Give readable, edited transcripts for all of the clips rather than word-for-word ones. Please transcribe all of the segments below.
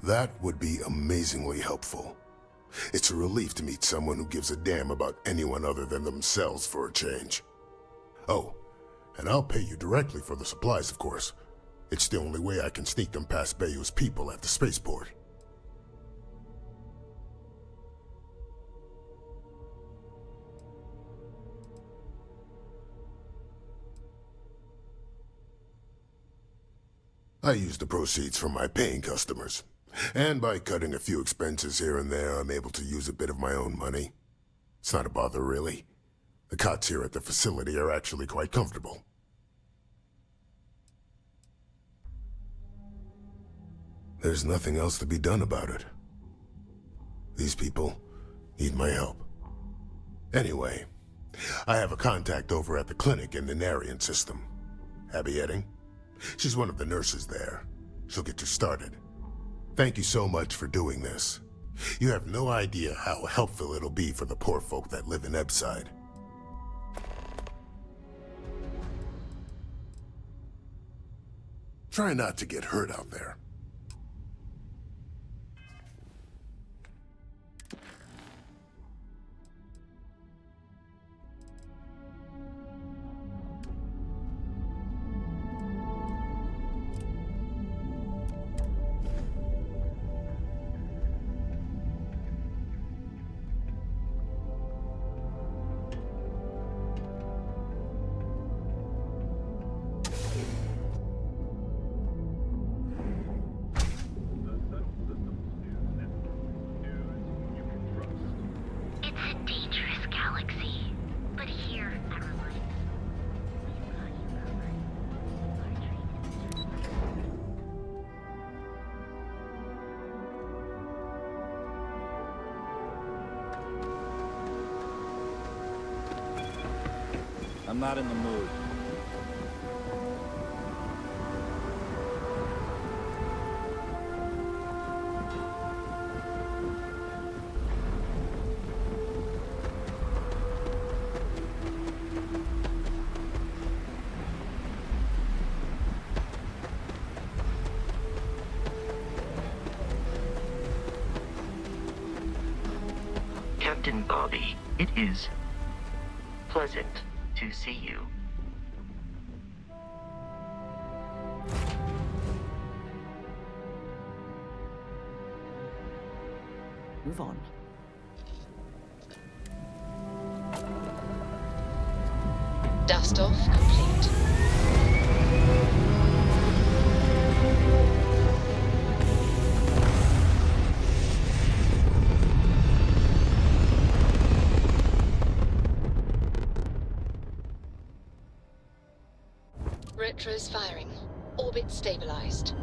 That would be amazingly helpful. It's a relief to meet someone who gives a damn about anyone other than themselves for a change. Oh, and I'll pay you directly for the supplies, of course. It's the only way I can sneak them past Bayou's people at the spaceport. I use the proceeds from my paying customers. And by cutting a few expenses here and there, I'm able to use a bit of my own money. It's not a bother, really. The cots here at the facility are actually quite comfortable. There's nothing else to be done about it. These people need my help. Anyway, I have a contact over at the clinic in the Narian system. Abby Edding? She's one of the nurses there. She'll get you started. Thank you so much for doing this. You have no idea how helpful it'll be for the poor folk that live in Ebside. Try not to get hurt out there. I'm not in the mood. Captain Bobby, it is pleasant to see you. Move on. Dust off complete. Retros firing. Orbit stabilized.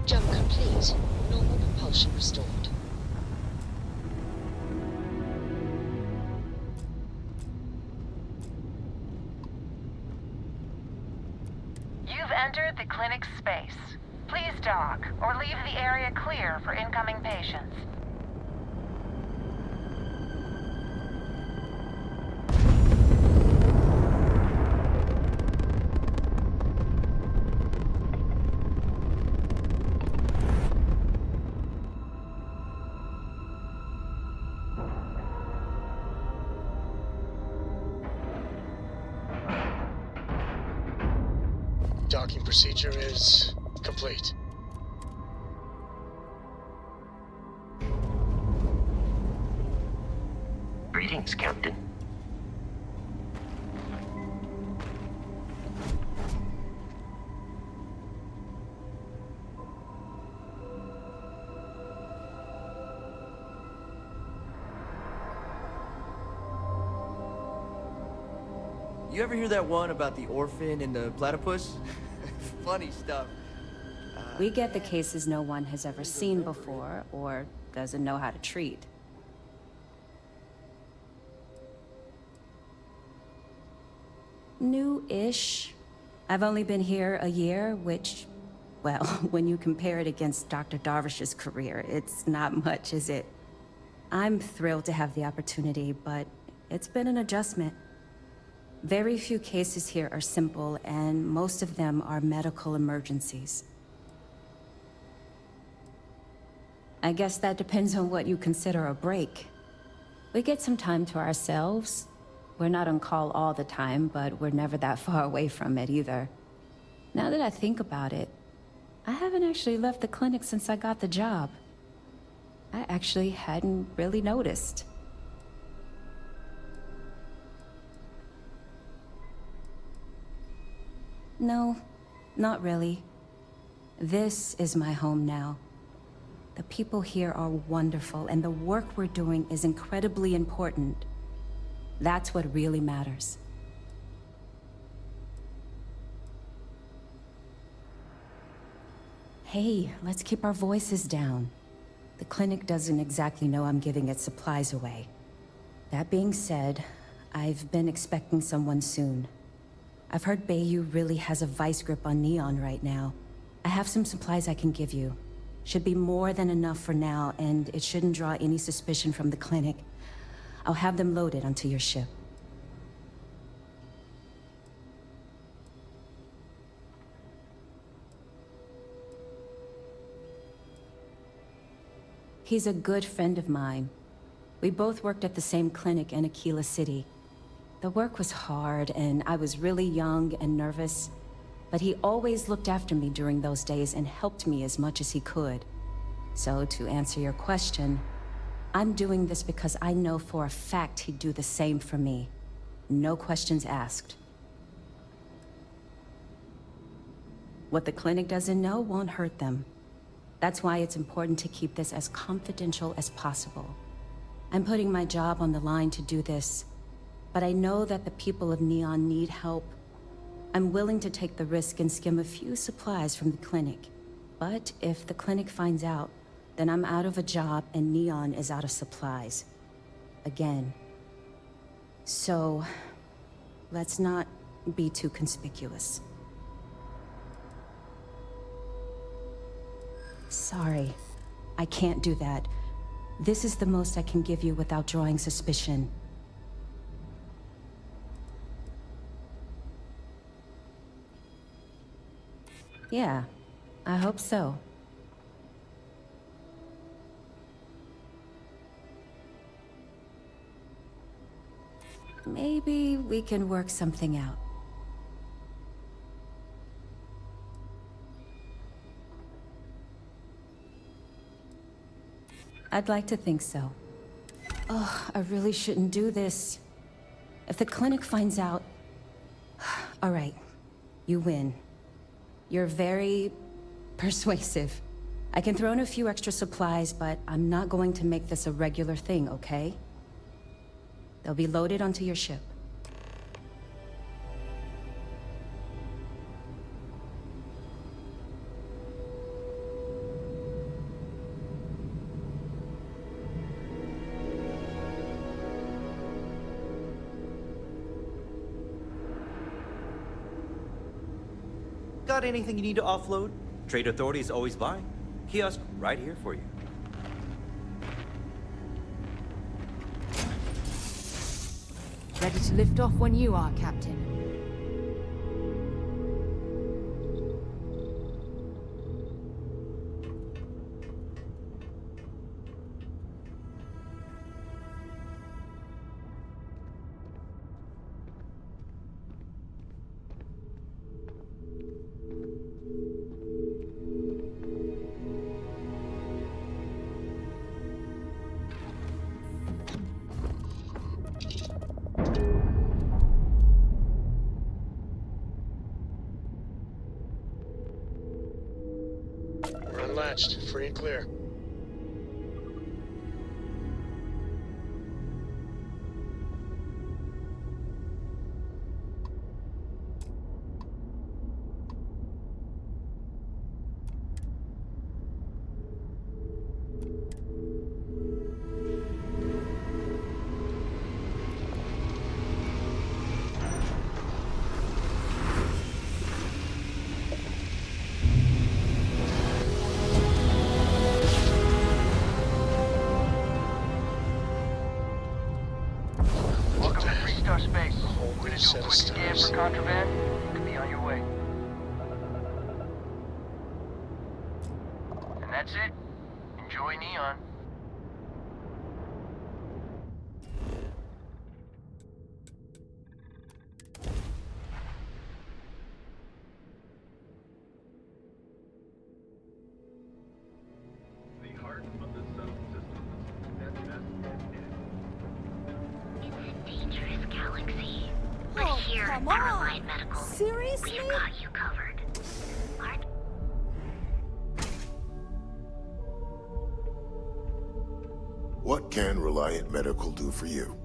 Jump complete. Normal propulsion restored. You've entered the clinic's space. Please dock, or leave the area clear for incoming patients. Docking procedure is complete. Greetings, Captain. You ever hear that one about the orphan and the platypus? Funny stuff. We get the cases no one has ever seen before or doesn't know how to treat. New-ish. I've only been here a year, which, well, when you compare it against Dr. Darvish's career, it's not much, is it? I'm thrilled to have the opportunity, but it's been an adjustment. Very few cases here are simple, and most of them are medical emergencies. I guess that depends on what you consider a break. We get some time to ourselves. We're not on call all the time, but we're never that far away from it either. Now that I think about it, I haven't actually left the clinic since I got the job. I actually hadn't really noticed. No, not really. This is my home now. The people here are wonderful, and the work we're doing is incredibly important. That's what really matters. Hey, let's keep our voices down. The clinic doesn't exactly know I'm giving its supplies away. That being said, I've been expecting someone soon. I've heard Bayou really has a vice grip on Neon right now. I have some supplies I can give you. Should be more than enough for now, and it shouldn't draw any suspicion from the clinic. I'll have them loaded onto your ship. He's a good friend of mine. We both worked at the same clinic in Aquila City. The work was hard, and I was really young and nervous. But he always looked after me during those days and helped me as much as he could. So, to answer your question, I'm doing this because I know for a fact he'd do the same for me. No questions asked. What the clinic doesn't know won't hurt them. That's why it's important to keep this as confidential as possible. I'm putting my job on the line to do this, but I know that the people of Neon need help. I'm willing to take the risk and skim a few supplies from the clinic. But if the clinic finds out, then I'm out of a job and Neon is out of supplies. Again. So, let's not be too conspicuous. Sorry, I can't do that. This is the most I can give you without drawing suspicion. Yeah, I hope so. Maybe we can work something out. I'd like to think so. Oh, I really shouldn't do this. If the clinic finds out... All right, you win. You're very persuasive. I can throw in a few extra supplies, but I'm not going to make this a regular thing, okay? They'll be loaded onto your ship. Got anything you need to offload? Trade Authority is always buying. Kiosk right here for you. Ready to lift off when you are, Captain. Unlatched, free and clear. set of Quick scan stars. for contraband. Could be on your way. And that's it. Enjoy Neon. It's a dangerous galaxy. But Oh, here at come Caroline on! Medical, Seriously? we've got you covered. Our What can Reliant Medical do for you?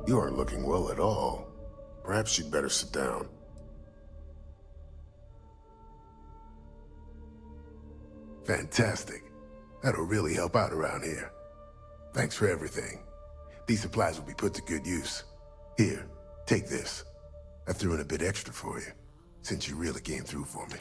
You aren't looking well at all. Perhaps you'd better sit down. Fantastic. That'll really help out around here. Thanks for everything. These supplies will be put to good use. Here, take this. I threw in a bit extra for you, since you really came through for me.